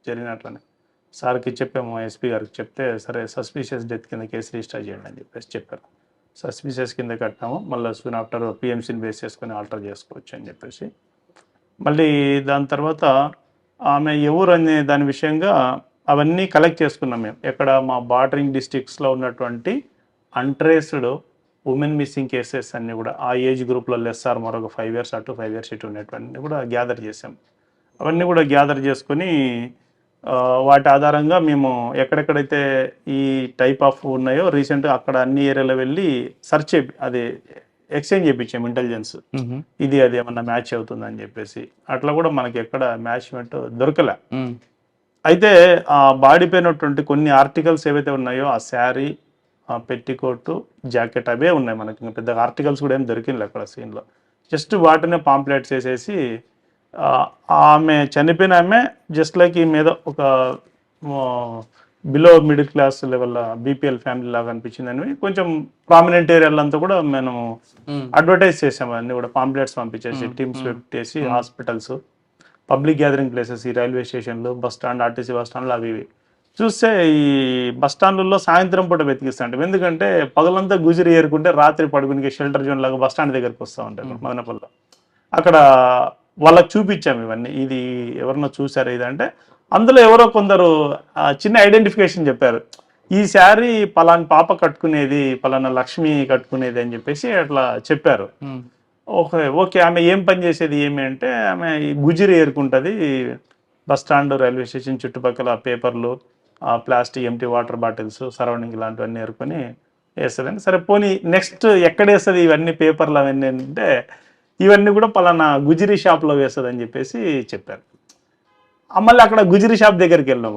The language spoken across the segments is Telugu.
జరిగినట్లనే సార్కి చెప్పాము, ఎస్పీ గారికి చెప్తే సరే సస్పీషియస్ డెత్ కింద కేసు రిజిస్టర్ చేయండి అని చెప్పేసి చెప్పారు. సస్పీషియస్ కింద కట్టాము, మళ్ళీ సూన్ ఆఫ్టర్ పిఎంసీని బేస్ చేసుకొని ఆల్టర్ చేసుకోవచ్చు అని చెప్పేసి. మళ్ళీ దాని తర్వాత ఆమె ఎవరు అనే దాని విషయంగా అవన్నీ కలెక్ట్ చేసుకున్నాం మేము. ఎక్కడ మా బార్డరింగ్ డిస్ట్రిక్ట్స్లో ఉన్నటువంటి అన్ట్రేస్డ్ ఉమెన్ మిస్సింగ్ కేసెస్ అన్నీ కూడా ఆ ఏజ్ గ్రూప్లో లెస్సార్ మరొక 5 years అటు 5 years ఇటు ఉన్నటువంటి కూడా గ్యాదర్ చేసాం. అవన్నీ కూడా గ్యాదర్ చేసుకొని వాటి ఆధారంగా మేము ఎక్కడెక్కడైతే ఈ టైప్ ఆఫ్ ఉన్నాయో రీసెంట్గా అక్కడ అన్ని ఏరియాలో వెళ్ళి సెర్చ్ అది ఎక్స్చేంజ్ చేయించాము ఇంటెలిజెన్స్, ఇది అది ఏమన్నా మ్యాచ్ అవుతుందని చెప్పేసి. అట్లా కూడా మనకి ఎక్కడ మ్యాచ్మెంట్ దొరకలే. అయితే ఆ బాడీ పైనటువంటి కొన్ని ఆర్టికల్స్ ఏవైతే ఉన్నాయో ఆ శారీ, ఆ పెట్టికోటు, జాకెట్ అవే ఉన్నాయి మనకి. ఇంకా పెద్ద ఆర్టికల్స్ కూడా ఏం దొరికింది అక్కడ సీన్లో. జస్ట్ వాటినే పాంప్లెట్స్ వేసేసి ఆమె చనిపోయిన ఆమె జస్ట్ లైక్ ఈ మీద ఒక below middle class level BPL family లాగా అనిపించిందని కొంచెం ప్రామినెంట్ ఏరియాలంతా కూడా మేము అడ్వర్టైజ్ చేసాము. అన్ని కూడా పాంప్లెట్స్ పంపించేసి టీమ్స్ పెట్టేసి హాస్పిటల్స్, పబ్లిక్ గ్యాదరింగ్ ప్లేసెస్, ఈ రైల్వే స్టేషన్లు, బస్ స్టాండ్, ఆర్టీసీ బస్ స్టాండ్లు అవి ఇవి చూస్తే ఈ బస్ స్టాండ్లలో సాయంత్రం పూట వెతికిస్తాంటాం. ఎందుకంటే పగలంతా గుజరి ఏరుకుంటే రాత్రి పడుకునే షెల్టర్ జోన్ లాగా బస్ స్టాండ్ దగ్గరికి వస్తూ ఉంటారు మదనపల్లిలో. అక్కడ వాళ్ళకి చూపించాము ఇవన్నీ, ఇది ఎవరన్నా చూసారా ఇది అంటే అందులో ఎవరో కొందరు చిన్న ఐడెంటిఫికేషన్ చెప్పారు. ఈ శారీ పలాని పాప కట్టుకునేది, పలానా లక్ష్మి కట్టుకునేది అని చెప్పేసి అట్లా చెప్పారు. ఓకే ఆమె ఏం పని చేసేది ఏమి అంటే ఆమె గుజిరి ఏరుకుంటుంది బస్ స్టాండ్, రైల్వే స్టేషన్ చుట్టుపక్కల పేపర్లు, plastic empty water bottles surrounding ఇలాంటివన్నీ ఏరుకొని వేస్తుందని. సరే పోనీ నెక్స్ట్ ఎక్కడ వేస్తుంది ఇవన్నీ పేపర్లు అవన్నీ అంటే ఇవన్నీ కూడా పలానా గుజిరి షాప్లో వేస్తుంది అని చెప్పేసి చెప్పారు. మళ్ళీ అక్కడ గుజిరి షాప్ దగ్గరికి వెళ్ళినాం,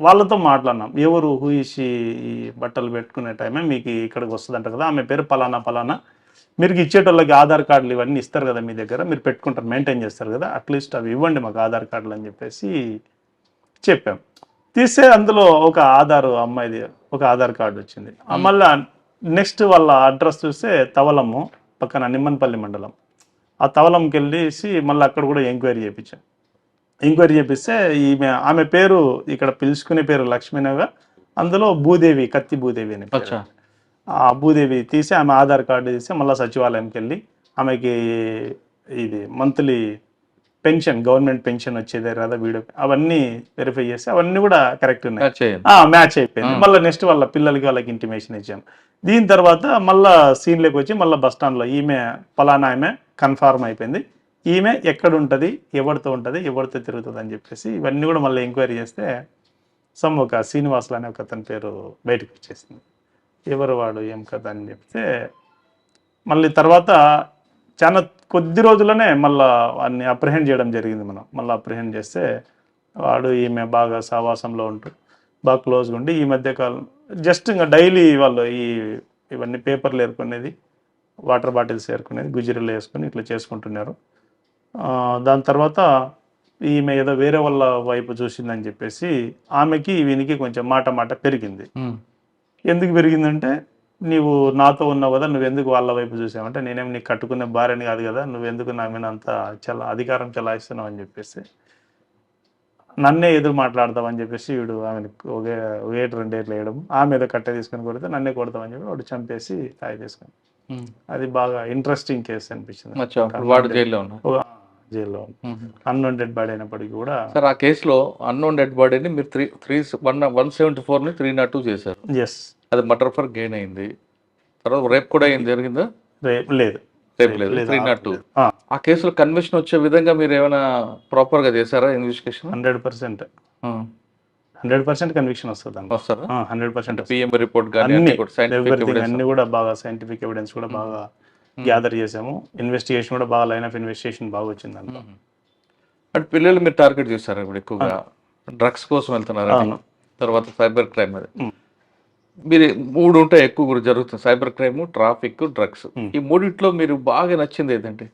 వాళ్ళతో మాట్లాడినాం. ఎవరు హూయిషి ఈ బట్టలు పెట్టుకునే టైమే మీకు ఇక్కడికి వస్తుందంట కదా, ఆమె పేరు పలానా, మీరు ఇచ్చేటోళ్ళకి ఆధార్ కార్డులు ఇవన్నీ ఇస్తారు కదా మీ దగ్గర, మీరు పెట్టుకుంటారు, మెయింటైన్ చేస్తారు కదా, అట్లీస్ట్ అవి ఇవ్వండి మాకు ఆధార్ కార్డులు అని చెప్పేసి చెప్పాం. తీస్తే అందులో ఒక అమ్మాయిది ఒక ఆధార్ కార్డు వచ్చింది. మళ్ళీ నెక్స్ట్ వాళ్ళ అడ్రస్ చూస్తే తవలము పక్కన నిమ్మన్పల్లి మండలం. ఆ తవలంకి వెళ్ళేసి మళ్ళీ అక్కడ కూడా ఎంక్వైరీ చేయించాం. ఎంక్వైరీ చేపిస్తే ఆమె పేరు ఇక్కడ పిలుచుకునే పేరు లక్ష్మీనగా, అందులో భూదేవి, కత్తి భూదేవి అని. ఆ భూదేవి తీసి ఆమె ఆధార్ కార్డు తీసి మళ్ళీ సచివాలయంకి వెళ్ళి ఆమెకి ఇది మంత్లీ పెన్షన్, గవర్నమెంట్ పెన్షన్ వచ్చేదే కదా వీడియో, అవన్నీ వెరిఫై చేసి అవన్నీ కూడా కరెక్ట్ ఉన్నాయి, మ్యాచ్ అయిపోయింది. మళ్ళీ నెక్స్ట్ వాళ్ళ పిల్లలకి వాళ్ళకి ఇంటిమేషన్ ఇచ్చాం. దీని తర్వాత మళ్ళీ సీన్లోకి వచ్చి మళ్ళీ బస్ స్టాండ్లో ఈమె పలానా ఆమె కన్ఫర్మ్ అయిపోయింది, ఈమె ఎక్కడ ఉంటుంది, ఎవరితో ఉంటుంది, ఎవరితో తిరుగుతుంది అని చెప్పేసి ఇవన్నీ కూడా మళ్ళీ ఎంక్వైరీ చేస్తే ఒక శ్రీనివాసులు అనే ఒక అతని పేరు బయటకు వచ్చేసింది. ఎవరు వాడు ఏం కదా అని చెప్తే మళ్ళీ తర్వాత చాలా కొద్ది రోజుల్లోనే మళ్ళీ వాడిని అప్రిహెండ్ చేయడం జరిగింది. మనం మళ్ళీ అప్రిహెండ్ చేస్తే వాడు ఈమె బాగా సావాసంలో ఉంటూ బాగా క్లోజ్గా ఉండి ఈ మధ్యకాలం జస్ట్ ఇంకా డైలీ వాళ్ళు ఇవన్నీ పేపర్లు ఏరుకునేది, వాటర్ బాటిల్స్ ఏరుకునేది, గుజిరీలు వేసుకొని ఇట్లా చేసుకుంటున్నారు. దాని తర్వాత ఈమె ఏదో వేరే వాళ్ళ వైపు చూసిందని చెప్పేసి ఆమెకి వీనికి కొంచెం మాట పెరిగింది. ఎందుకు పెరిగిందంటే నీవు నాతో ఉన్నావు కదా, నువ్వెందుకు వాళ్ళ వైపు చూసావంటే నేనేం నీకు కట్టుకునే భార్యని కాదు కదా, నువ్వెందుకు నా మీద అంత అధికారం చలాయిస్తున్నావు అని చెప్పేసి నన్నే ఎదురు మాట్లాడతామని చెప్పేసి వీడు ఆమెను ఒకే 2 ఏళ్ళు వేయడం, ఆమె ఏదో కట్టె తీసుకొని కొడితే నన్నే కొడతామని చెప్పి వాడు చంపేసి తాయి తీసుకొని. అది బాగా ఇంట్రెస్టింగ్ కేసు అనిపించింది. జైల్లో అన్నోన్ డెడ్ బాడీ అయినప్పటికీ కూడా. సార్ ఆ కేసులో అన్నోన్ డెడ్ బాడీని మీరు 174ని 302 చేశారు. ఎస్, అది మర్డర్ ఫర్ గెయిన్ అయింది. తర్వాత రేప్ కూడా జరిగిందా? లేదు 302. ఆ కేసులో కన్విక్షన్ వచ్చే విధంగా మీరు ఏమైనా ప్రాపర్ గా చేశారా ఇన్వెస్టిగేషన్? 100% కన్విక్షన్ వస్తుంది. 100% పిఎం రిపోర్ట్ కానీ అన్ని కూడా బాగా సైంటిఫిక్ ఎవిడెన్స్ కూడా బాగా గ్యాదర్ చేసాము. ఇన్వెస్టిగేషన్ కూడా బాగా లైన్ ఆఫ్ ఇన్వెస్టిగేషన్ బాగా వచ్చింది అందులో. అంటే పిల్లలు మీరు టార్గెట్ చేస్తారు ఇప్పుడు ఎక్కువగా, డ్రగ్స్ కోసం వెళ్తున్నారు, తర్వాత సైబర్ క్రైమ్. అది మీరు 3 ఉంటాయి ఎక్కువ జరుగుతుంది, సైబర్ క్రైమ్, ట్రాఫిక్, డ్రగ్స్. ఈ 3 మీరు బాగా నచ్చింది ఏదంటే?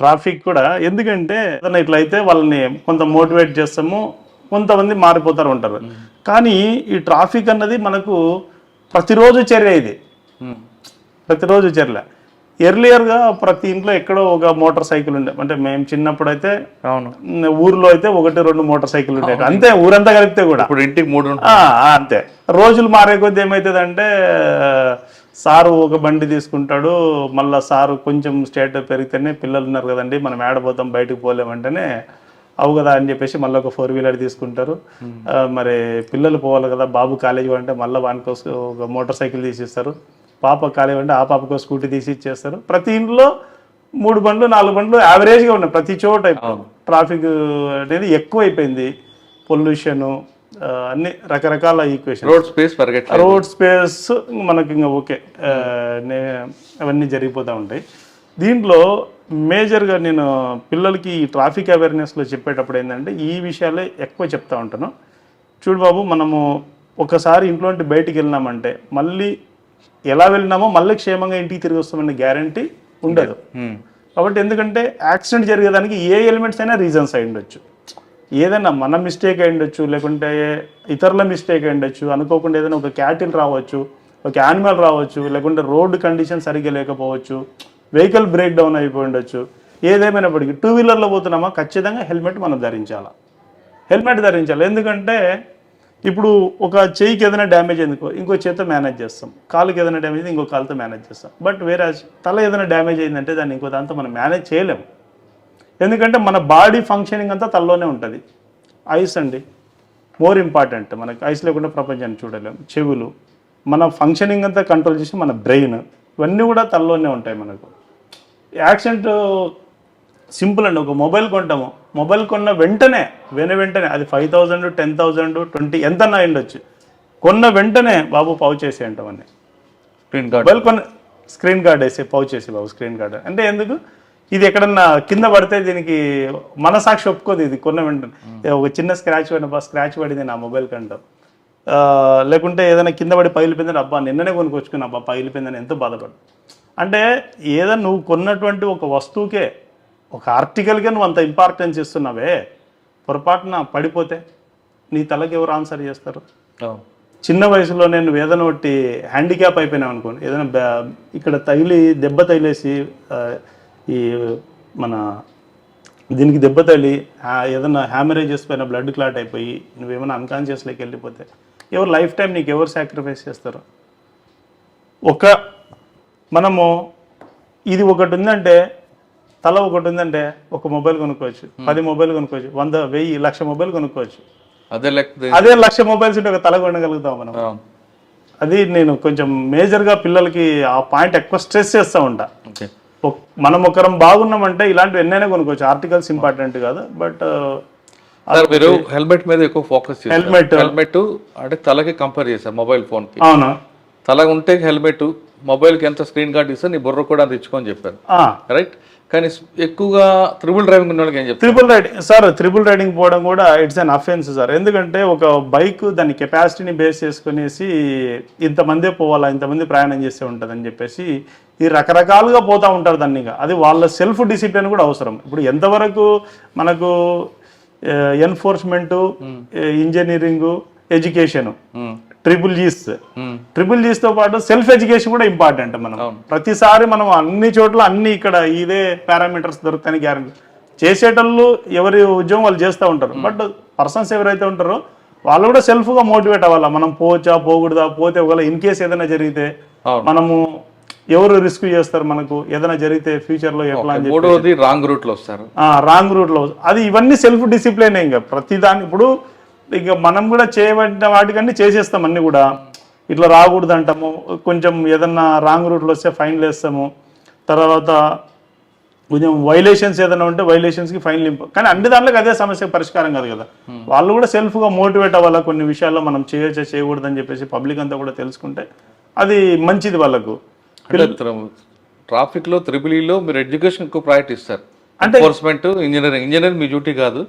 ట్రాఫిక్ కూడా. ఎందుకంటే ఇట్లయితే వాళ్ళని కొంత మోటివేట్ చేస్తాము, కొంతమంది మారిపోతారు ఉంటారు. కానీ ఈ ట్రాఫిక్ అన్నది మనకు ప్రతిరోజు చర్య, ఇది ప్రతిరోజు చర్య. ఎర్లియర్గా ప్రతి ఇంట్లో ఎక్కడో ఒక మోటార్ సైకిల్ ఉండే, అంటే మేము చిన్నప్పుడు అయితే అవును, ఊర్లో అయితే 1-2 మోటార్ సైకిల్ ఉండేవి అంతే, ఊరంతా కలిపితే కూడా. ఇప్పుడు ఇంటికి 3 అంతే. రోజులు మారే కొద్దీ ఏమవుతుందంటే సారు ఒక బండి తీసుకుంటాడు, మళ్ళీ సారు కొంచెం స్టేట్ పెరిగితేనే పిల్లలు ఉన్నారు కదండి మనం ఏడపోతాం బయటకు పోలేమంటేనే అవు కదా అని చెప్పేసి మళ్ళీ ఒక 4-వీలర్ తీసుకుంటారు. మరి పిల్లలు పోవాలి కదా, బాబు కాలేజీ అంటే మళ్ళీ వానికి ఒక మోటార్ సైకిల్ తీసిస్తారు, పాప కాలేజీ అంటే ఆ పాపకు స్కూటీ తీసి ఇచ్చేస్తారు. ప్రతి ఇంట్లో 3 బండ్లు 4 బండ్లు యావరేజ్గా ఉన్నాయి ప్రతి చోట. ట్రాఫిక్ అనేది ఎక్కువ అయిపోయింది, పొల్యూషన్, అన్ని రకరకాల ఈక్వేషన్, రోడ్ స్పేస్ మనకి ఇంకా ఓకే అవన్నీ జరిగిపోతూ ఉంటాయి. దీంట్లో మేజర్గా నేను పిల్లలకి ఈ ట్రాఫిక్ అవేర్నెస్లో చెప్పేటప్పుడు ఏంటంటే ఈ విషయాలే ఎక్కువ చెప్తా ఉంటాను. చూడు బాబు, మనము ఒకసారి ఇంట్లో నుండి బయటికి వెళ్ళినామంటే మళ్ళీ ఎలా వెళ్ళినామో మళ్ళీ క్షేమంగా ఇంటికి తిరిగి వస్తామనే గ్యారంటీ ఉండదు. కాబట్టి ఎందుకంటే యాక్సిడెంట్ జరిగేదానికి ఏ ఎలిమెంట్స్ అయినా రీజన్స్ అయి ఉండొచ్చు, ఏదైనా మన మిస్టేక్ అయి ఉండొచ్చు, లేకుంటే ఇతరుల మిస్టేక్ అయి ఉండొచ్చు, అనుకోకుండా ఏదైనా ఒక క్యాటిల్ రావచ్చు, ఒక యానిమల్ రావచ్చు, లేకుంటే రోడ్డు కండిషన్ సరిగ్గా లేకపోవచ్చు, వెహికల్ బ్రేక్ డౌన్ అయిపోయి ఉండొచ్చు. ఏదేమైనప్పటికీ 2-వీలర్లో పోతున్నామా ఖచ్చితంగా హెల్మెట్ మనం ధరించాలి. హెల్మెట్ ధరించాలి ఎందుకంటే ఇప్పుడు ఒక చెయ్యికి ఏదైనా డ్యామేజ్ అయింది ఇంకో చేతితో మేనేజ్ చేస్తాం, కాలుకి ఏదైనా డ్యామేజ్ అయింది ఇంకో కాలుతో మేనేజ్ చేస్తాం. బట్ వేరే తల ఏదైనా డ్యామేజ్ అయిందంటే దాన్ని ఇంకో దాంతో మనం మేనేజ్ చేయలేము, ఎందుకంటే మన బాడీ ఫంక్షనింగ్ అంతా తలలోనే ఉంటుంది. ఐస్ అండి మోర్ ఇంపార్టెంట్, మనకి ఐస్ లేకుండా ప్రపంచాన్ని చూడలేము. చెవులు, మన ఫంక్షనింగ్ అంతా కంట్రోల్ చేసి మన బ్రెయిన్, ఇవన్నీ కూడా తలలోనే ఉంటాయి. మనకు యాక్సిడెంట్ సింపుల్ అండి, ఒక మొబైల్ కొంటాము, మొబైల్ కొన్న వెంటనే అది 5,000, 10,000, 20 ఎంతన్నా ఉండొచ్చు, కొన్న వెంటనే బాబు పౌచ్ చేసి అంటామని, మొబైల్ కొన్న స్క్రీన్ గార్డ్ వేసి పౌచ్ చేసి బాబు స్క్రీన్ గార్డ్ అంటే ఎందుకు, ఇది ఎక్కడన్నా కింద పడితే దీనికి మనసాక్షి ఒప్పుకోదు, ఇది కొన్న వెంటనే ఒక చిన్న స్క్రాచ్ పడింది నా మొబైల్ కంటాం, లేకుంటే ఏదైనా కింద పడి పగిలిపోయిందని అబ్బా నిన్ననే కొనుక్కొచ్చుకుని అబ్బా పగిలిపోయిందని ఎంతో బాధపడు. అంటే ఏదైనా నువ్వు కొన్నటువంటి ఒక వస్తువుకే, ఒక ఆర్టికల్కే నువ్వు అంత ఇంపార్టెన్స్ ఇస్తున్నావే, పొరపాటున పడిపోతే నీ తలకి ఎవరు ఆన్సర్ చేస్తారు? చిన్న వయసులో నేను ఏదైనా ఒకటి హ్యాండిక్యాప్ అయిపోయినావు అనుకోండి, ఏదైనా ఇక్కడ దెబ్బ తగిలేసి ఈ మన దీనికి దెబ్బ తగిలి ఏదైనా హ్యామరేజెస్ పైన బ్లడ్ క్లాట్ అయిపోయి నువ్వేమైనా అన్కాన్షియస్లోకి వెళ్ళిపోతే ఎవరు లైఫ్ టైం నీకు ఎవరు సాక్రిఫైస్ చేస్తారు? మనము ఇది ఒకటి ఉందంటే, తల ఒకటి ఉందంటే ఒక మొబైల్ కొనుక్కోవచ్చు, 10 మొబైల్ కొనుక్కోవచ్చు, 100, 1000, 1,00,000 మొబైల్ కొనుక్కోవచ్చు. అదే 1,00,000 మొబైల్స్ ఉంటే ఒక తల కొనగలుగుతాం మనం. అది నేను కొంచెం మేజర్గా పిల్లలకి ఆ పాయింట్ ఎక్కువ స్ట్రెస్ చేస్తూ ఉంటా. మనం ఒకరం బాగున్నామంటే ఇలాంటివి ఎన్నైనా కొనుక్కోవచ్చు, ఆర్టికల్స్ ఇంపార్టెంట్ కాదు. బట్ మీరు హెల్మెట్ మీద ఎక్కువ ఫోకస్ చేస్తారు. హెల్మెట్ అంటే తలకి కంపేర్ చేశారు మొబైల్ ఫోన్ కి. అవును, తల ఉంటే హెల్మెట్, మొబైల్ కి ఎంత స్క్రీన్ గార్డ్ ఇస్తే నీ బుర్ర కూడా తెచ్చుకొని చెప్పారు, రైట్? కానీ ఎక్కువగా త్రిబుల్ డ్రైవింగ్ ఉన్న వాళ్ళకి ఏం చెప్తారు? త్రిబుల్ రైడింగ్ పోవడం కూడా ఇట్స్ అన్ అఫెన్స్ సార్. ఎందుకంటే ఒక బైక్ దాని కెపాసిటీని బేస్ చేసుకునేసి ఇంతమందే పోవాలా, ఇంతమంది ప్రయాణం చేస్తే ఉంటుంది అని చెప్పేసి ఈ రకరకాలుగా పోతూ ఉంటారు దాన్ని. అది వాళ్ళ సెల్ఫ్ డిసిప్లిన్ కూడా అవసరం. ఇప్పుడు ఎంతవరకు మనకు ఎన్ఫోర్స్మెంటు, ఇంజనీరింగు, ఎడ్యుకేషను, ట్రిపుల్ జీస్ తో పాటు సెల్ఫ్ ఎడ్యుకేషన్ కూడా ఇంపార్టెంట్. మనం ప్రతిసారి మనం అన్ని చోట్ల ఇక్కడ ఇదే పారామీటర్స్ దొరుకుతాయని గ్యారంటీ చేసేటోళ్ళు ఎవరి ఉద్యోగం వాళ్ళు చేస్తూ ఉంటారు. బట్ పర్సన్స్ ఎవరైతే ఉంటారో వాళ్ళు కూడా సెల్ఫ్గా మోటివేట్ అవ్వాలా, మనం పోవచ్చా పోకూడదా, పోతే ఒకవేళ ఇన్ కేసు ఏదైనా జరిగితే మనము ఎవరు రిస్క్ చేస్తారు, మనకు ఏదైనా జరిగితే ఫ్యూచర్లో ఎట్లా అని చెప్పి రాంగ్ రూట్లో వస్తారు. రాంగ్ రూట్లో అది ఇవన్నీ సెల్ఫ్ డిసిప్లిన్. ఇంకా ప్రతిదాని ఇప్పుడు ఇక మనం కూడా చేయబడిన వాటికన్నీ చేసేస్తాం, అన్నీ కూడా ఇట్లా రాకూడదు అంటాము. కొంచెం ఏదన్నా రాంగ్ రూట్లో వస్తే ఫైన్లు వేస్తాము. తర్వాత కొంచెం వైలేషన్స్ ఏదైనా ఉంటే వైలేషన్స్కి ఫైన్లు కానీ అన్ని దాంట్లోకి అదే సమస్య పరిష్కారం కాదు కదా. వాళ్ళు కూడా సెల్ఫ్గా మోటివేట్ అవ్వాలా, కొన్ని విషయాల్లో మనం చేయకూడదు అని చెప్పేసి పబ్లిక్ అంతా కూడా తెలుసుకుంటే అది మంచిది వాళ్ళకు. ట్రాఫిక్ లో త్రిబులీలో మీరు ఎడ్యుకేషన్ ఎక్కువ ప్రయారిటీ ఇస్తారు, అంటే ఎన్ఫోర్స్మెంట్, ఇంజనీరింగ్ మీ డ్యూటీ కాదు.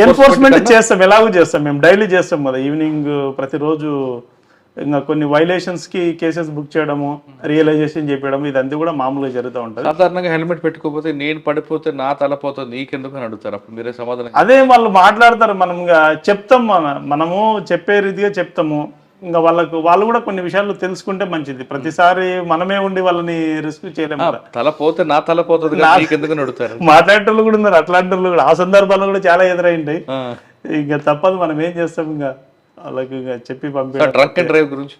ఎన్ఫోర్స్మెంట్ చేస్తాం, ఎలాగో చేస్తాం, మేము డైలీ చేస్తాం కదా. ఈవినింగ్ ప్రతిరోజు ఇంకా కొన్ని వైలేషన్స్ కి కేసెస్ బుక్ చేయడము, రియలైజేషన్ చెప్పడం, ఇదంతా కూడా మామూలుగా జరుగుతూ ఉంటుంది. సాధారణంగా హెల్మెట్ పెట్టుకోకపోతే నేను పడిపోతే నా తలపోతుంది నీకెందుకు అని అడుగుతారు, అప్పుడు మీరే సమాధానం? అదే వాళ్ళు మాట్లాడతారు. మనం చెప్తాం, మనము చెప్పే రీతిగా చెప్తాము. ఇంకా వాళ్ళు కూడా కొన్ని విషయాలు తెలుసుకుంటే మంచిది. ప్రతిసారి మనమే ఉండి వాళ్ళని రిస్క్ చేయలేము కదా. తల పోతే నా తల పోతుంది ఎందుకు నడుతారు మాట్లాడేటోళ్ళు కూడా ఉన్నారు, అట్లాంటి వాళ్ళు కూడా ఆ సందర్భాల్లో కూడా చాలా ఎదురైంటాయి. ఇంకా తప్పదు, మనం ఏం చేస్తాం, ఇంకా వాళ్ళకి ఇంకా చెప్పి పంపి. డ్రంక్ అండ్ డ్రైవ్ గురించి,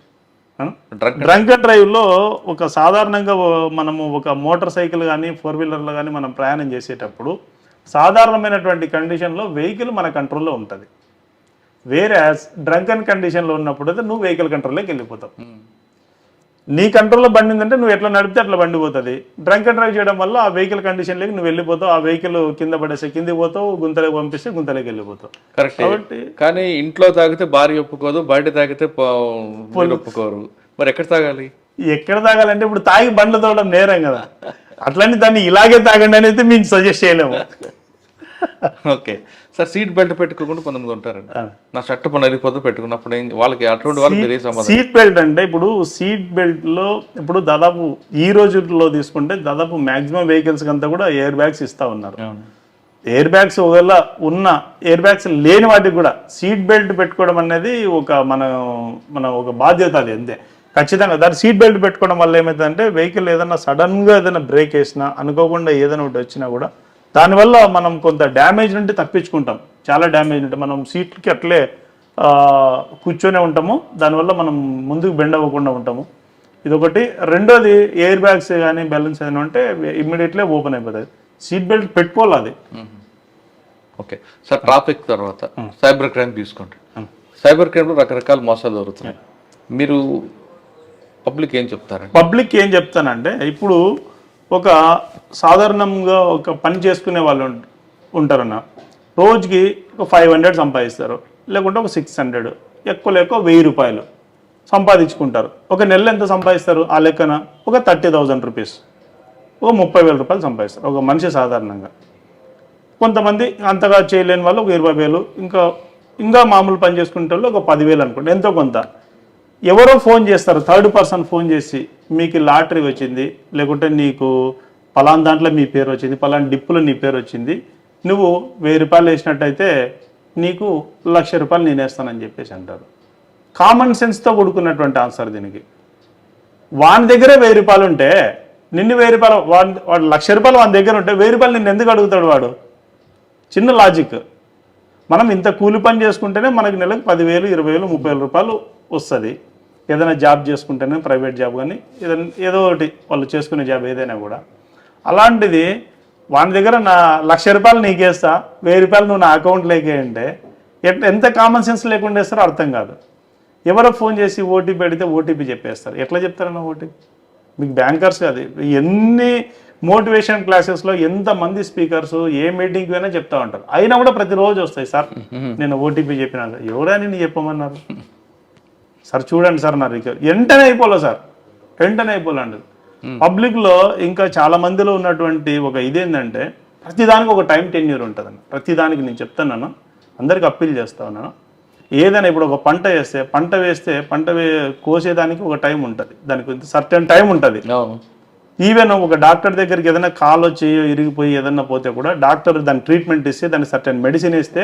డ్రంక్ అండ్ డ్రైవ్ లో ఒక సాధారణంగా మనము ఒక మోటార్ సైకిల్ కానీ 4-వీలర్లో కానీ మనం ప్రయాణం చేసేటప్పుడు సాధారణమైనటువంటి కండిషన్లో వెహికల్ మన కంట్రోల్లో ఉంటుంది. వేరే డ్రంక్ అండ్ కండిషన్లో ఉన్నప్పుడు అయితే నువ్వు వెహికల్ కంట్రోల్లోకి వెళ్ళిపోతావు. నీ కంట్రోల్లో బండి ఉందంటే నువ్వు ఎట్లా నడిపితే అట్లా బండి పోతుంది. డ్రంక్ అండ్ డ్రైవ్ చేయడం వల్ల ఆ వెహికల్ కండిషన్లోకి నువ్వు వెళ్ళిపోతావు, ఆ వెహికల్ కింద పడేస్తే కిందికి పోతావు, గుంతలోకి పంపిస్తే గుంతలోకి వెళ్ళిపోతావు. కరెక్ట్. కాబట్టి కానీ ఇంట్లో తాగితే భార్య ఒప్పుకోదు, బయట తాగితే ఒప్పుకోరు, మరి ఎక్కడ తాగాలి? ఎక్కడ తాగాలంటే ఇప్పుడు తాగి బండ్లు తోవడం నేరం కదా, అట్లని దాన్ని ఇలాగే తాగండి అని అయితే మీకు సజెస్ట్ చేయలేము. ఓకే సార్, సీట్ బెల్ట్ పెట్టుకోకుండా కొంతమంది ఉంటారండి, నా షర్ట్ పని వెళ్ళిపోతే పెట్టుకున్నప్పుడు వాళ్ళకి అటువంటి వాళ్ళకి సీట్ బెల్ట్ అంటే ఇప్పుడు సీట్ బెల్ట్ లో ఇప్పుడు దాదాపు ఈ రోజుల్లో తీసుకుంటే దాదాపు మాక్సిమం వెహికల్స్ అంతా కూడా ఎయిర్ బ్యాగ్స్ ఇస్తా ఉన్నారు. ఎయిర్ బ్యాగ్స్ ఒకవేళ ఉన్న ఎయిర్ బ్యాగ్స్ లేని వాటికి కూడా సీట్ బెల్ట్ పెట్టుకోవడం అనేది మన ఒక బాధ్యత, అది అంతే ఖచ్చితంగా. దాని సీట్ బెల్ట్ పెట్టుకోవడం వల్ల ఏమవుతుందంటే వెహికల్ ఏదైనా సడన్ గా ఏదైనా బ్రేక్ వేసినా, అనుకోకుండా ఏదైనా ఒకటి వచ్చినా కూడా దానివల్ల మనం కొంత డ్యామేజ్ నుండి తప్పించుకుంటాం. చాలా డ్యామేజ్ ఉంటే మనం సీట్కి అట్లే కూర్చొనే ఉంటాము, దానివల్ల మనం ముందుకు బెండ్ అవ్వకుండా ఉంటాము. ఇదొకటి. రెండోది ఎయిర్ బ్యాగ్స్ కానీ బ్యాలెన్స్ ఏదైనా ఉంటే ఇమ్మీడియట్లీ ఓపెన్ అయిపోతుంది. సీట్ బెల్ట్ పెట్టుకోవాలి అది. ఓకే సార్, ట్రాఫిక్ తర్వాత సైబర్ క్రైమ్ తీసుకుంటే, సైబర్ క్రైమ్లో రకరకాల మోసాలు జరుగుతున్నాయి. మీరు పబ్లిక్ ఏం చెప్తారు? పబ్లిక్ ఏం చెప్తానంటే, ఇప్పుడు ఒక సాధారణంగా ఒక పని చేసుకునే వాళ్ళు ఉంటారన్న, రోజుకి ఒక 500 సంపాదిస్తారు, లేకుంటే ఒక 600, ఎక్కువ 1000 రూపాయలు సంపాదించుకుంటారు. ఒక నెల ఎంత సంపాదిస్తారు ఆ లెక్కన? ఒక 30,000 రూపీస్, ఒక 30,000 రూపాయలు సంపాదిస్తారు ఒక మనిషి సాధారణంగా. కొంతమంది అంతగా చేయలేని వాళ్ళు ఒక 20,000, ఇంకా మామూలు పని చేసుకునే వాళ్ళు ఒక 10,000 అనుకోండి, ఎంతో కొంత. ఎవరో ఫోన్ చేస్తారు, థర్డ్ పర్సన్ ఫోన్ చేసి, మీకు లాటరీ వచ్చింది, లేకుంటే నీకు పలానా దాంట్లో మీ పేరు వచ్చింది, పలానా డిప్పులో నీ పేరు వచ్చింది, నువ్వు 1000 రూపాయలు వేసినట్టయితే నీకు 1,00,000 రూపాయలు నేను వేస్తానని చెప్పేసి అంటారు. కామన్ సెన్స్తో కూడుకున్నటువంటి ఆన్సర్ దీనికి. వాని దగ్గరే 1000 రూపాయలు ఉంటే నిన్ను 1000 రూపాయలు, వాడు 1,00,000 రూపాయలు వాని దగ్గర ఉంటే 1000 రూపాయలు నిన్ను ఎందుకు అడుగుతాడు వాడు? చిన్న లాజిక్. మనం ఇంత కూలి పని చేసుకుంటేనే మనకి నెలకు 10,000, 20,000, 30,000 రూపాయలు వస్తుంది. ఏదైనా జాబ్ చేసుకుంటేనే, ప్రైవేట్ జాబ్ కానీ ఏదో ఒకటి వాళ్ళు చేసుకునే జాబ్ ఏదైనా కూడా. అలాంటిది వాని దగ్గర నా 1,00,000 రూపాయలు నీకేస్తా, 1000 రూపాయలు నువ్వు నా అకౌంట్లోకి అంటే ఎంత కామన్ సెన్స్ లేకుండా వేస్తారో అర్థం కాదు. ఎవరో ఫోన్ చేసి ఓటీపీ అడిగితే ఓటీపీ చెప్పేస్తారు. ఎట్లా చెప్తారన్న ఓటీపీ? మీకు బ్యాంకర్స్ కాదు, ఎన్ని మోటివేషన్ క్లాసెస్లో ఎంతమంది స్పీకర్స్ ఏ మీటింగ్కి అయినా చెప్తా ఉంటారు, అయినా కూడా ప్రతిరోజు వస్తాయి, సార్ నేను ఓటీపీ చెప్పినా. ఎవరా నేను చెప్పమన్నారు? సార్ చూడండి సార్ నా రికవరీ వెంటనే అయిపోలే సార్, వెంటనే అయిపోలేండి. పబ్లిక్లో ఇంకా చాలా మందిలో ఉన్నటువంటి ఒక ఇదేంటంటే, ప్రతిదానికి ఒక టైం టెన్యూర్ ఉంటుందండి. ప్రతిదానికి నేను చెప్తున్నాను, అందరికి అప్పీల్ చేస్తా ఉన్నాను. ఏదైనా ఇప్పుడు ఒక పంట వేస్తే పంట కోసేదానికి ఒక టైం ఉంటుంది, దానికి సర్టెన్ టైం ఉంటుంది. ఈవెన్ ఒక డాక్టర్ దగ్గరికి ఏదైనా కాలు వచ్చి ఇరిగిపోయి ఏదన్నా పోతే కూడా డాక్టర్ దాని ట్రీట్మెంట్ ఇస్తే, దానికి సర్టెన్ మెడిసిన్ ఇస్తే,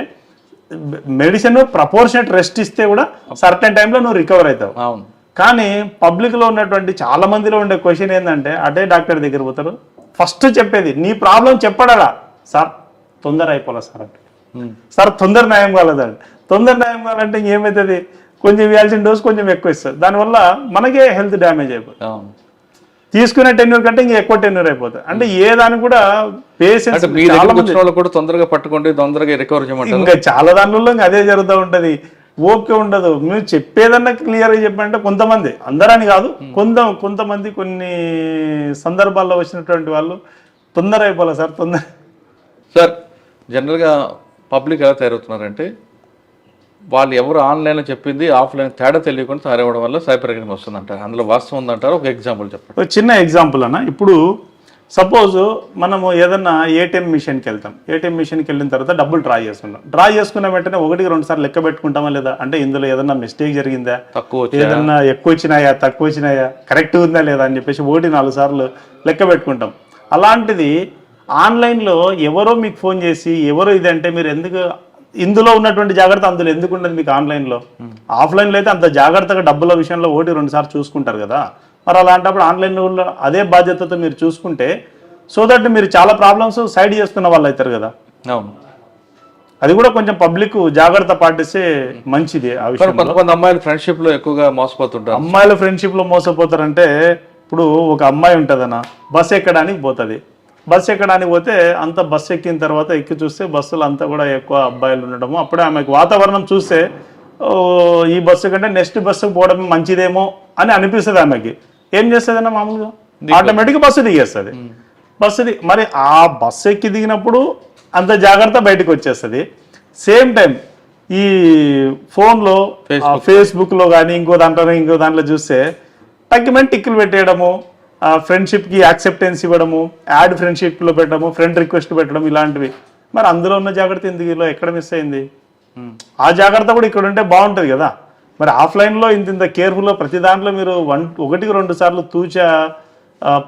మెడిసిన్ ప్రపోర్షనేట్ రెస్ట్ ఇస్తే కూడా సర్టెన్ టైంలో నువ్వు రికవర్ అవుతావు. కానీ పబ్లిక్లో ఉన్నటువంటి చాలా మందిలో ఉండే క్వశ్చన్ ఏంటంటే, అదే డాక్టర్ దగ్గర పోతారు, ఫస్ట్ చెప్పేది నీ ప్రాబ్లం చెప్పడా, సార్ తొందర అయిపోలే సార్ అంటే, సార్ తొందర న్యాయం కాలేదండి. తొందర న్యాయం కావాలంటే ఇంకేమవుతుంది? కొంచెం ఇవ్వాల్సిన డోస్ కొంచెం ఎక్కువ ఇస్తారు, దానివల్ల మనకే హెల్త్ డ్యామేజ్ అయిపోతుంది. తీసుకునే టెన్యూర్ కంటే ఇంకా ఎక్కువ టెన్యూర్ అయిపోతుంది. అంటే ఏ దానికి కూడా పేషెంట్స్ కూడా తొందరగా పట్టుకోండి, తొందరగా రికవర్ చేయమంటారు. ఇంకా చాలా దానిలో ఇంకా అదే జరుగుతూ ఉంటుంది, ఓకే ఉండదు. మీరు చెప్పేదన్నా క్లియర్గా చెప్పంటే కొంతమంది, అందరని కాదు, కొంతమంది కొన్ని సందర్భాల్లో వచ్చినటువంటి వాళ్ళు తొందర అయిపోలే సార్ తొందర. సార్ జనరల్గా పబ్లిక్ ఎలా తయారవుతున్నారంటే, వాళ్ళు ఎవరు ఆన్లైన్లో చెప్పింది ఆఫ్లైన్ తేడా తెలియకుండా తయారవడం వల్ల సైబర్ క్రైమ్ వస్తుందంటారు. అందులో వాస్తవం ఉందంటారు? ఒక ఎగ్జాంపుల్ చెప్పండి. ఒక చిన్న ఎగ్జాంపుల్ అన్న, ఇప్పుడు సపోజ్ మనము ఏదన్నా ఏటీఎం మిషన్కి వెళ్తాం, ఏటీఎం మిషన్కి వెళ్ళిన తర్వాత డబ్బులు డ్రా చేసుకున్న వెంటనే 1-2 సార్లు లెక్క పెట్టుకుంటామా లేదా? అంటే ఇందులో ఏదన్నా మిస్టేక్ జరిగిందా, ఏదన్నా ఎక్కువ వచ్చినాయా, తక్కువ వచ్చినాయా, కరెక్ట్ ఉందా లేదా అని చెప్పేసి 1-4 సార్లు లెక్క పెట్టుకుంటాం. అలాంటిది ఆన్లైన్లో ఎవరో మీకు ఫోన్ చేసి ఎవరో ఇదంటే మీరు ఎందుకు ఇందులో ఉన్నటువంటి జాగ్రత్త అందులో ఎందుకు ఉండదు మీకు ఆన్లైన్లో? ఆఫ్లైన్లో అయితే అంత జాగ్రత్తగా డబ్బుల విషయంలో 1-2 సార్లు చూసుకుంటారు కదా. మరి అలాంటప్పుడు ఆన్లైన్లో అదే బాధ్యతతో మీరు చూసుకుంటే సో దట్ మీరు చాలా ప్రాబ్లమ్స్ సైడ్ చేసుకున్న వాళ్ళు అవుతారు కదా. అవును, అది కూడా కొంచెం పబ్లిక్ జాగ్రత్త పాటిస్తే మంచిది. ఆ విషయం కొంతమంది అమ్మాయిలు ఫ్రెండ్షిప్ లో ఎక్కువగా మోసపోతుంటారు. అమ్మాయిల ఫ్రెండ్షిప్ లో మోసపోతారంటే, ఇప్పుడు ఒక అమ్మాయి ఉంటుందన్న, బస్సు ఎక్కడానికి పోతుంది. బస్సు ఎక్కడానికి పోతే అంత బస్సు ఎక్కిన తర్వాత ఎక్కి చూస్తే బస్సులు అంతా కూడా ఎక్కువ అబ్బాయిలు ఉండడము, అప్పుడే ఆమెకు వాతావరణం చూస్తే ఈ బస్సు కంటే నెక్స్ట్ బస్సుకు పోవడం మంచిదేమో అని అనిపిస్తుంది ఆమెకి. ఏం చేస్తుంది అన్న, మామూలుగా ఆటోమేటిక్గా బస్సు దిగేస్తుంది. మరి ఆ బస్సు ఎక్కి దిగినప్పుడు అంత జాగ్రత్త బయటకు వచ్చేస్తుంది. సేమ్ టైం ఈ ఫోన్లో ఫేస్బుక్లో కానీ ఇంకో దాంట్లో చూస్తే తగ్గిమని టిక్కులు పెట్టేయడము, ఫ్రెండ్షిప్కి యాక్సెప్టెన్స్ ఇవ్వడము, యాడ్ ఫ్రెండ్షిప్లో పెట్టడము, ఫ్రెండ్ రిక్వెస్ట్ పెట్టడం, ఇలాంటివి. మరి అందులో ఉన్న జాగ్రత్త ఎందుకు ఇలా ఎక్కడ మిస్ అయింది? ఆ జాగ్రత్త కూడా ఇక్కడ ఉంటే బాగుంటుంది కదా. మరి ఆఫ్లైన్లో ఇంత కేర్ఫుల్గా ప్రతి దాంట్లో మీరు 1-2 సార్లు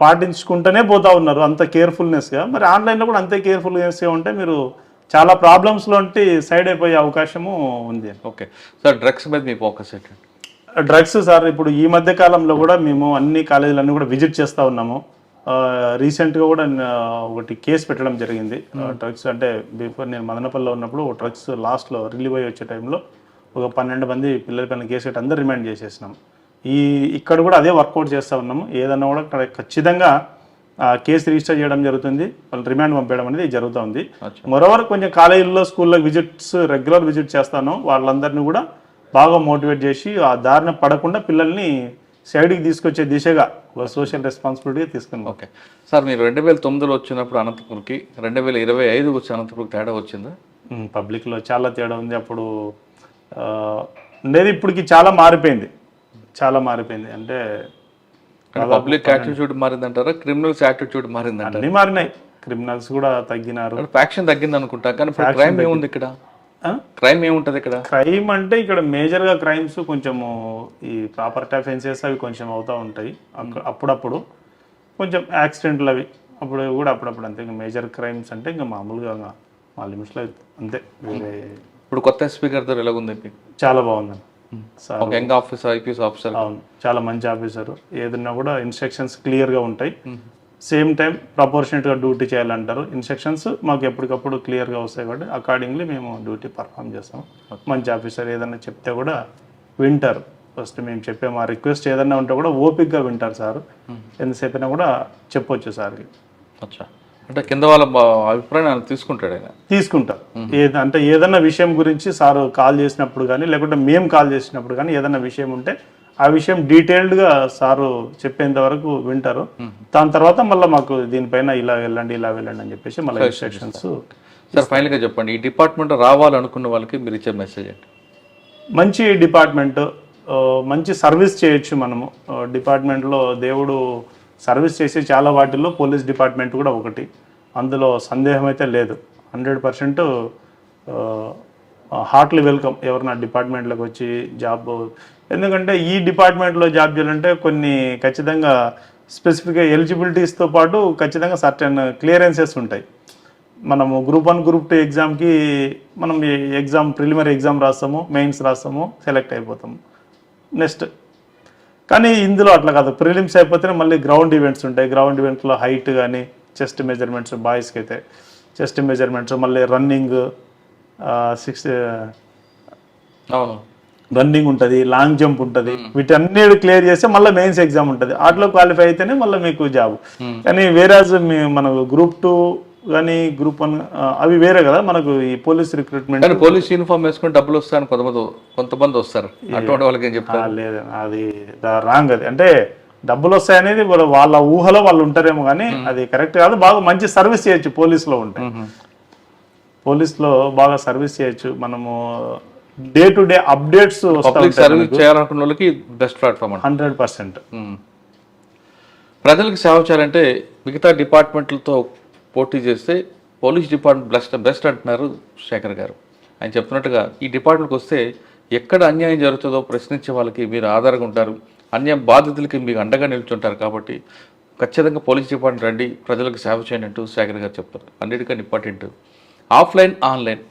పాటించుకుంటూనే పోతా ఉన్నారు అంత కేర్ఫుల్నెస్గా. మరి ఆన్లైన్లో కూడా అంతే కేర్ఫుల్నెస్గా ఉంటే మీరు చాలా ప్రాబ్లమ్స్లో సైడ్ అయిపోయే అవకాశము ఉంది. ఓకే సార్, డ్రగ్స్ మీద మీ ఫోకస్ ఏంటంటే? డ్రగ్స్ సార్, ఇప్పుడు ఈ మధ్య కాలంలో కూడా మేము అన్ని కాలేజీలన్నీ కూడా విజిట్ చేస్తూ ఉన్నాము. రీసెంట్గా కూడా ఒకటి కేసు పెట్టడం జరిగింది. డ్రగ్స్ అంటే బిఫోర్ నేను మదనపల్లిలో ఉన్నప్పుడు డ్రగ్స్ లాస్ట్లో రిలీవ్ అయ్యి వచ్చే టైంలో ఒక 12 మంది పిల్లల పైన కేసు పెట్టి అందరూ రిమాండ్ చేసేసినాం. ఇక్కడ కూడా అదే వర్కౌట్ చేస్తూ ఉన్నాము. ఏదన్నా కూడా ఖచ్చితంగా కేసు రిజిస్టర్ చేయడం జరుగుతుంది, వాళ్ళు రిమాండ్ పంపించడం అనేది జరుగుతూ ఉంది. మరోవర్ కొంచెం కాలేజీల్లో స్కూల్లో విజిట్స్ రెగ్యులర్ విజిట్ చేస్తాను, వాళ్ళందరినీ కూడా బాగా మోటివేట్ చేసి ఆ దారిన పడకుండా పిల్లల్ని సైడ్కి తీసుకొచ్చే దిశగా ఒక సోషల్ రెస్పాన్సిబిలిటీ తీసుకున్నాం. ఓకే సార్, మీరు 2009లో వచ్చినప్పుడు అనంతపూర్కి, 2025 వచ్చి అనంతపూర్కి తేడా వచ్చిందా? పబ్లిక్లో చాలా తేడా ఉంది. అప్పుడు ఉండేది ఇప్పటికి చాలా మారిపోయింది. అంటే పబ్లిక్ యాటిట్యూడ్ మారిందంటారా, క్రిమినల్స్ యాటిట్యూడ్ మారిందంటారా? అన్ని మారినాయి. క్రిమినల్స్ కూడా తగ్గినారు, ఫ్యాక్షన్ తగ్గింది అనుకుంటా. కానీ క్రైమ్ ఏముంది ఇక్కడ? క్రైమ్ ఏముంటుంది ఇక్కడ? క్రైమ్ అంటే ఇక్కడ మేజర్గా క్రైమ్స్ కొంచెము ఈ ప్రాపర్టీ అఫెన్సెస్ అవి కొంచెం అవుతూ ఉంటాయి. అప్పుడప్పుడు కొంచెం యాక్సిడెంట్లు అవి అప్పుడప్పుడు అంతే. ఇంకా మేజర్ క్రైమ్స్ అంటే ఇంకా మామూలుగా మా లిమిట్స్లో అంతే. వేరే ఇప్పుడు కొత్త ఎస్పీ గారితో ఎలాగుంది? చాలా బాగుందండి. Young officer, IPS officer. అవును, చాలా మంచి ఆఫీసరు. ఏదన్నా కూడా ఇన్స్ట్రక్షన్స్ క్లియర్గా ఉంటాయి. సేమ్ టైం ప్రపోర్షనేట్గా డ్యూటీ చేయాలంటారు. ఇన్స్ట్రక్షన్స్ మాకు ఎప్పటికప్పుడు క్లియర్గా వస్తాయి కాబట్టి అకార్డింగ్లీ మేము డ్యూటీ పర్ఫామ్ చేస్తాం. మంచి ఆఫీసర్ ఏదన్నా చెప్తే కూడా వింటారు. ఫస్ట్ మేము చెప్పే మా రిక్వెస్ట్ ఏదన్నా ఉంటే కూడా ఓపిక్గా వింటారు సార్. ఎంతసేపు అయినా కూడా చెప్పొచ్చు సార్కి. అచ్చా, అంటే కింద వాళ్ళ అభిప్రాయం తీసుకుంటాడు ఆయన? తీసుకుంటారు. అంటే ఏదన్నా విషయం గురించి సారు కాల్ చేసినప్పుడు కానీ లేకుంటే మేము కాల్ చేసినప్పుడు కానీ ఏదన్నా విషయం ఉంటే ఆ విషయం డీటెయిల్డ్గా సారు చెప్పేంత వరకు వింటారు. దాని తర్వాత మళ్ళీ మాకు దీనిపైన ఇలా వెళ్ళండి అని చెప్పేసి మళ్ళీ ఇన్స్ట్రక్షన్స్. సార్ ఫైనల్గా చెప్పండి, ఈ డిపార్ట్మెంట్ రావాలనుకున్న వాళ్ళకి మీరు ఇచ్చే మెసేజ్ ఏంటి? మంచి డిపార్ట్మెంట్, మంచి సర్వీస్ చేయొచ్చు మనము. డిపార్ట్మెంట్లో దేవుడు సర్వీస్ చేసే చాలా వాటిల్లో పోలీస్ డిపార్ట్మెంట్ కూడా ఒకటి, అందులో సందేహం అయితే లేదు. 100% హార్ట్లీ వెల్కమ్ ఎవరైనా డిపార్ట్మెంట్లోకి వచ్చి జాబ్. ఎందుకంటే ఈ డిపార్ట్మెంట్లో జాబ్ చేయాలంటే కొన్ని ఖచ్చితంగా స్పెసిఫిక్గా ఎలిజిబిలిటీస్తో పాటు ఖచ్చితంగా సర్టెన్ క్లియరెన్సెస్ ఉంటాయి. మనము గ్రూప్ 1, గ్రూప్ 2 ఎగ్జామ్కి మనం ప్రిలిమినరీ ఎగ్జామ్ రాస్తాము, మెయిన్స్ రాస్తాము, సెలెక్ట్ అయిపోతాము నెక్స్ట్. కానీ ఇందులో అట్లా కాదు. ప్రిలిమ్స్ అయిపోతేనే మళ్ళీ గ్రౌండ్ ఈవెంట్స్ ఉంటాయి. గ్రౌండ్ ఈవెంట్లో హైట్ కానీ చెస్ట్ మెజర్మెంట్స్, బాయ్స్కి అయితే చెస్ట్ మెజర్మెంట్స్, మళ్ళీ రన్నింగ్ రన్నింగ్ ఉంటుంది, లాంగ్ జంప్ ఉంటుంది. వీటన్నిటి క్లియర్ చేస్తే మళ్ళీ మెయిన్స్ ఎగ్జామ్ ఉంటుంది. వాటిలో క్వాలిఫై అయితేనే మళ్ళీ మీకు జాబ్. కానీ వేరేజ్ మనకు గ్రూప్ 2 కానీ గ్రూప్ 1 అవి వేరే కదా. మనకు ఈ పోలీస్ రిక్రూట్మెంట్ పోలీస్ యూనిఫామ్ వేసుకుని డబ్బులు వస్తాయని కొంతమంది వస్తారు. అటువంటి వాళ్ళకి ఏం చెప్తారు? లేదు, అది రాంగ్. అది అంటే డబ్బులు వస్తాయనేది వాళ్ళ ఊహలో వాళ్ళు ఉంటారేమో కానీ అది కరెక్ట్ కాదు. బాగా మంచి సర్వీస్ చేయొచ్చు పోలీసులో ఉంటే. పోలీసులో బాగా సర్వీస్ చేయొచ్చు. మనము day to day updates service చేయాలనుకున్న వాళ్ళకి బెస్ట్ ప్లాట్ఫామ్ 100%. ప్రజలకు సేవ చేయాలంటే మిగతా డిపార్ట్మెంట్లతో పోటీ చేస్తే పోలీస్ డిపార్ట్మెంట్ బెస్ట్ అంటున్నారు శేఖర్ గారు. ఆయన చెప్తున్నట్టుగా ఈ డిపార్ట్మెంట్కి వస్తే ఎక్కడ అన్యాయం జరుగుతుందో ప్రశ్నించే వాళ్ళకి మీరు ఆధారంగా ఉంటారు, అన్యాయం బాధితులకి మీకు అండగా నిల్చుంటారు. కాబట్టి ఖచ్చితంగా పోలీస్ డిపార్ట్మెంట్ రండి, ప్రజలకు సేవ చేయండి అంటూ శేఖర్ గారు చెప్తారు. అన్నిటికన్నా ఇంపార్టెంట్ ఆఫ్లైన్ ఆన్లైన్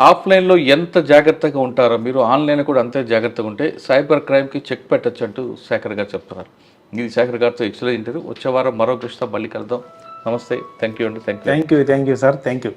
ఆఫ్లైన్లో ఎంత జాగ్రత్తగా ఉంటారో మీరు ఆన్లైన్ కూడా అంతే జాగ్రత్తగా ఉంటే సైబర్ క్రైమ్కి చెక్ పెట్టచ్చు అంటూ శేఖర్ గారు చెప్తున్నారు. ఇది శేఖర్ గారితో ఎక్సలెంట్ ఇంటర్వ్యూ. వచ్చే వారం మరో కృష్ణ మళ్ళీ కలుద్దాం. నమస్తే, థ్యాంక్ యూ అండి. Thank you sir, thank you.